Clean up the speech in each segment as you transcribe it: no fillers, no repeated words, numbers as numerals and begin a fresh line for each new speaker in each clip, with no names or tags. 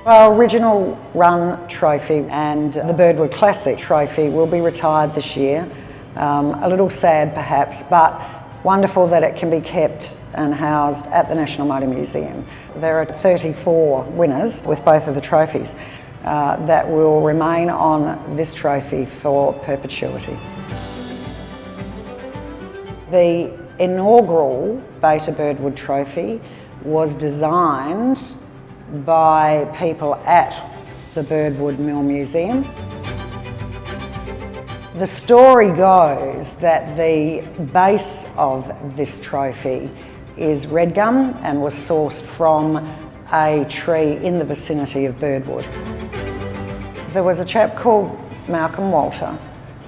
Our original run trophy and the Birdwood Classic trophy will be retired this year. A little sad perhaps, but wonderful that it can be kept and housed at the National Motor Museum. There are 34 winners with both of the trophies that will remain on this trophy for perpetuity. The inaugural Beta Birdwood Trophy was designed by people at the Birdwood Mill Museum. The story goes that the base of this trophy is red gum and was sourced from a tree in the vicinity of Birdwood. There was a chap called Malcolm Walter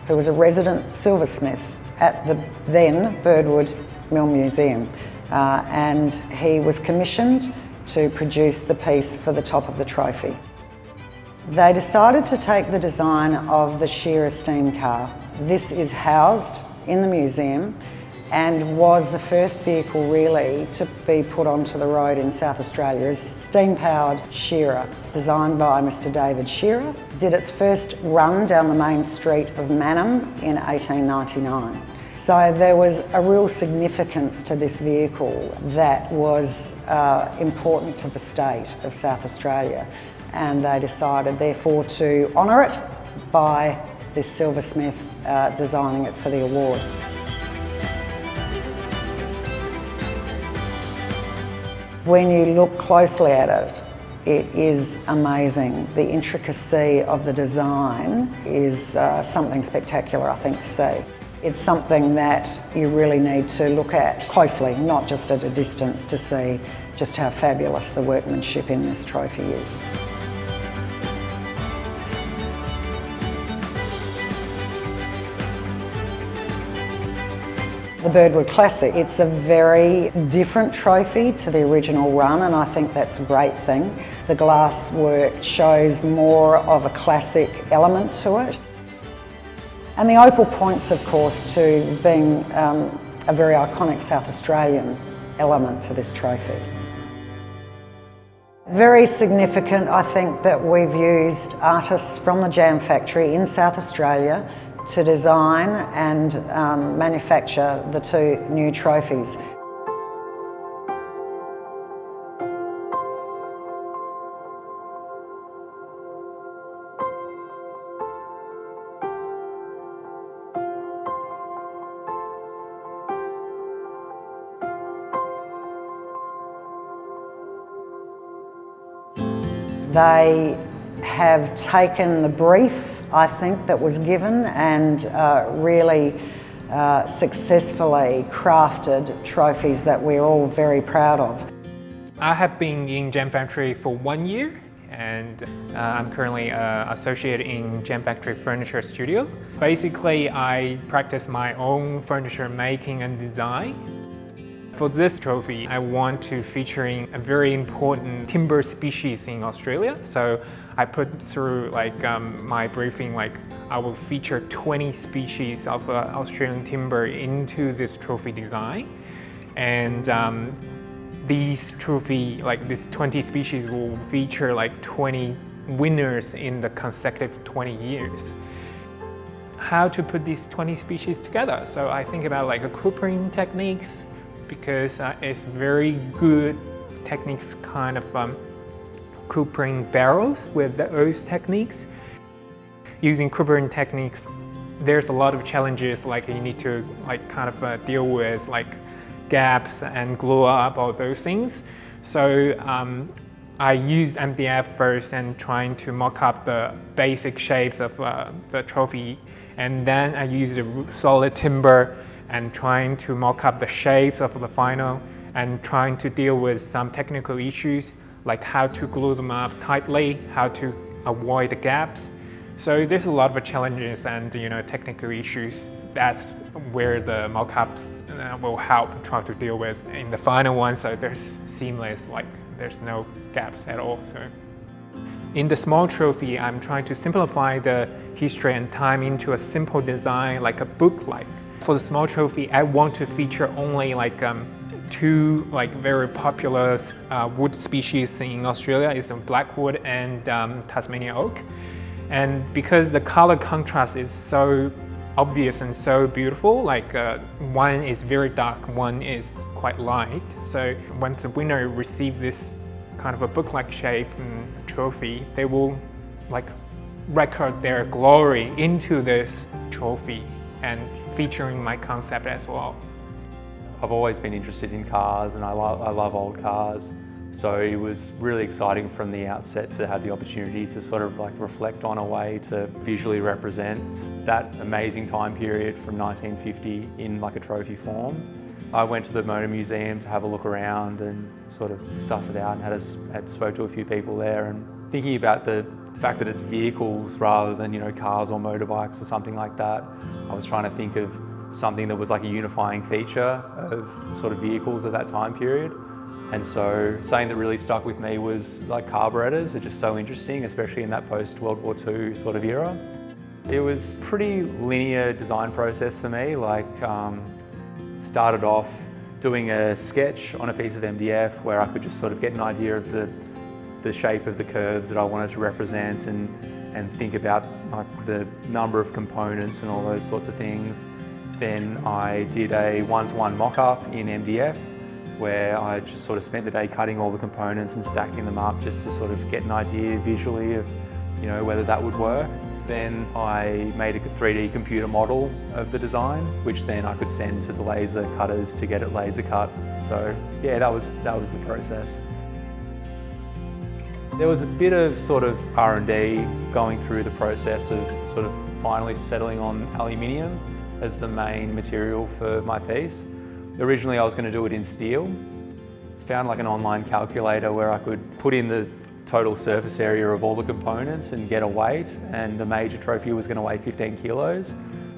who was a resident silversmith at the then Birdwood Mill Museum, and he was commissioned to produce the piece for the top of the trophy. They decided to take the design of the Shearer steam car. This is housed in the museum and was the first vehicle really to be put onto the road in South Australia. It's steam-powered Shearer, designed by Mr. David Shearer. Did its first run down the main street of Mannum in 1899. So there was a real significance to this vehicle that was important to the state of South Australia, and they decided therefore to honour it by this silversmith designing it for the award. When you look closely at it, it is amazing. The intricacy of the design is something spectacular, I think, to see. It's something that you really need to look at closely, not just at a distance, to see just how fabulous the workmanship in this trophy is. The Birdwood Classic, it's a very different trophy to the original run, and I think that's a great thing. The glass work shows more of a classic element to it. And the opal points, of course, to being a very iconic South Australian element to this trophy. Very significant, I think, that we've used artists from the JamFactory in South Australia to design and manufacture the two new trophies. They have taken the brief, I think, that was given and really successfully crafted trophies that we're all very proud of.
I have been in JamFactory for 1 year, and I'm currently associate in JamFactory Furniture Studio. Basically, I practice my own furniture making and design. For this trophy, I want to feature in a very important timber species in Australia. So I put through my briefing, I will feature 20 species of Australian timber into this trophy design. And these trophy, these 20 species will feature 20 winners in the consecutive 20 years. How to put these 20 species together? So I think about coopering techniques, because it's very good techniques, kind of coopering barrels with those techniques. Using coopering techniques, there's a lot of challenges, you need to deal with gaps and glue up, all those things. So I use MDF first and trying to mock up the basic shapes of the trophy, and then I use the solid timber and trying to mock up the shapes of the final, and trying to deal with some technical issues like how to glue them up tightly, how to avoid the gaps. So there's a lot of challenges and technical issues. That's where the mock-ups will help try to deal with in the final one, so there's seamless, there's no gaps at all. So in the small trophy, I'm trying to simplify the history and time into a simple design, like a book-like. For the small trophy, I want to feature only two very popular wood species in Australia is the Blackwood and Tasmanian oak. And because the color contrast is so obvious and so beautiful, one is very dark, one is quite light. So once the winner receives this kind of a book-like shape and trophy, they will record their glory into this trophy and featuring my concept as well.
I've always been interested in cars and I love old cars. So it was really exciting from the outset to have the opportunity to sort of reflect on a way to visually represent that amazing time period from 1950 in a trophy form. I went to the Motor Museum to have a look around and sort of suss it out, and had spoke to a few people there, and thinking about the fact that it's vehicles rather than cars or motorbikes or something like that. I was trying to think of something that was a unifying feature of sort of vehicles of that time period. And so something that really stuck with me was carburetors are just so interesting, especially in that post-World War II sort of era. It was a pretty linear design process for me. Started off doing a sketch on a piece of MDF where I could just sort of get an idea of the shape of the curves that I wanted to represent and think about the number of components and all those sorts of things. Then I did a one-to-one mock-up in MDF where I just sort of spent the day cutting all the components and stacking them up just to sort of get an idea visually of whether that would work. Then I made a 3D computer model of the design, which then I could send to the laser cutters to get it laser cut. So yeah, that was the process. There was a bit of sort of R&D going through the process of sort of finally settling on aluminium as the main material for my piece. Originally I was going to do it in steel. Found an online calculator where I could put in the total surface area of all the components and get a weight, and the major trophy was going to weigh 15 kilos.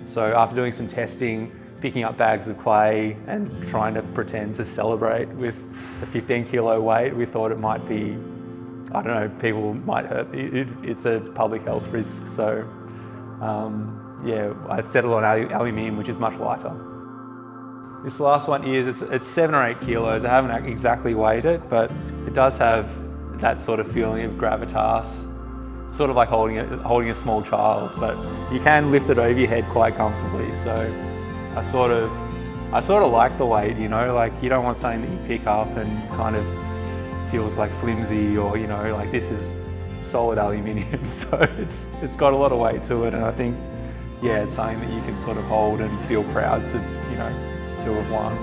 So after doing some testing, picking up bags of clay and trying to pretend to celebrate with a 15 kilo weight, we thought it might be, I don't know, people might hurt. It's a public health risk. So yeah, I settled on aluminium, which is much lighter. This last one is, it's 7 or 8 kilos. I haven't exactly weighed it, but it does have that sort of feeling of gravitas. It's sort of like holding a small child, but you can lift it over your head quite comfortably. So I sort of like the weight, you don't want something that you pick up and kind of feels flimsy, or this is solid aluminium. So it's got a lot of weight to it, and I think yeah, it's something that you can sort of hold and feel proud to have won,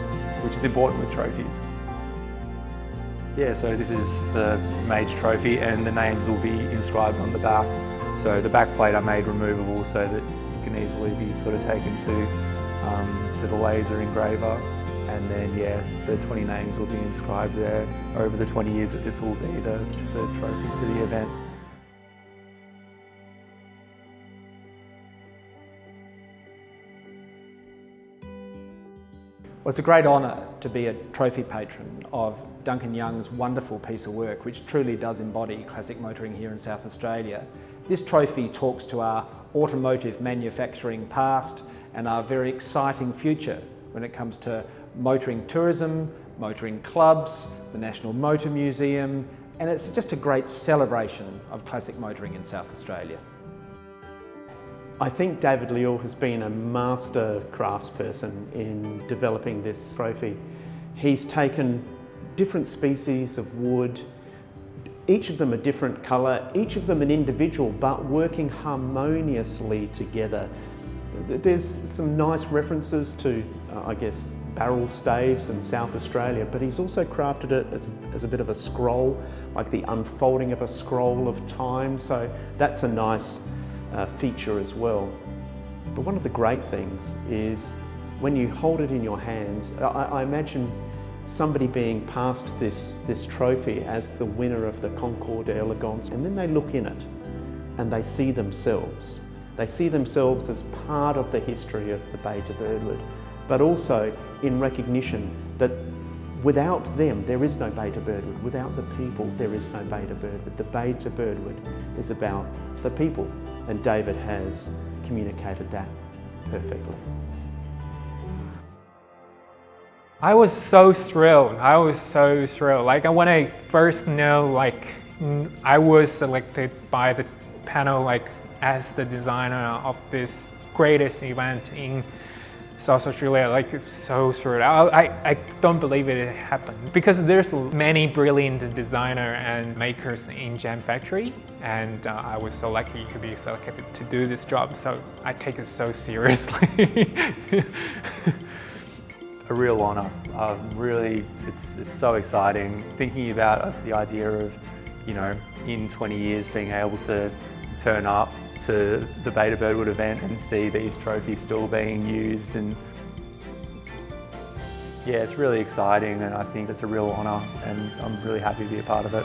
which is important with trophies. Yeah, so this is the major trophy, and the names will be inscribed on the back. So the back plate I made removable so that it can easily be sort of taken to the laser engraver, and then yeah, the 20 names will be inscribed there over the 20 years that this will be the trophy for the event.
Well, it's a great honour to be a trophy patron of Duncan Young's wonderful piece of work, which truly does embody classic motoring here in South Australia. This trophy talks to our automotive manufacturing past and our very exciting future when it comes to motoring tourism, motoring clubs, the National Motor Museum, and it's just a great celebration of classic motoring in South Australia.
I think David Neale has been a master craftsperson in developing this trophy. He's taken different species of wood, each of them a different colour, each of them an individual, but working harmoniously together. There's some nice references to, I guess, barrel staves in South Australia, but he's also crafted it as a bit of a scroll, like the unfolding of a scroll of time, so that's a nice feature as well. But one of the great things is when you hold it in your hands, I imagine somebody being passed this trophy as the winner of the Concours d'Elegance, and then they look in it and they see themselves. They see themselves as part of the history of the Bay to Birdwood, but also in recognition that without them, there is no Bay to Birdwood. Without the people, there is no Bay to Birdwood. The Bay to Birdwood is about the people, and David has communicated that perfectly.
I was so thrilled. Like when I first know, like I was selected by the panel, like as the designer of this greatest event in South Australia, like so thrilled. I don't believe it happened because there's many brilliant designers and makers in JamFactory, and I was so lucky to be selected to do this job. So I take it so seriously.
A real honour. Really, it's so exciting. Thinking about the idea of, you know, in 20 years being able to turn up to the Beta Birdwood event and see these trophies still being used, and yeah, it's really exciting, and I think it's a real honour, and I'm really happy to be a part of it.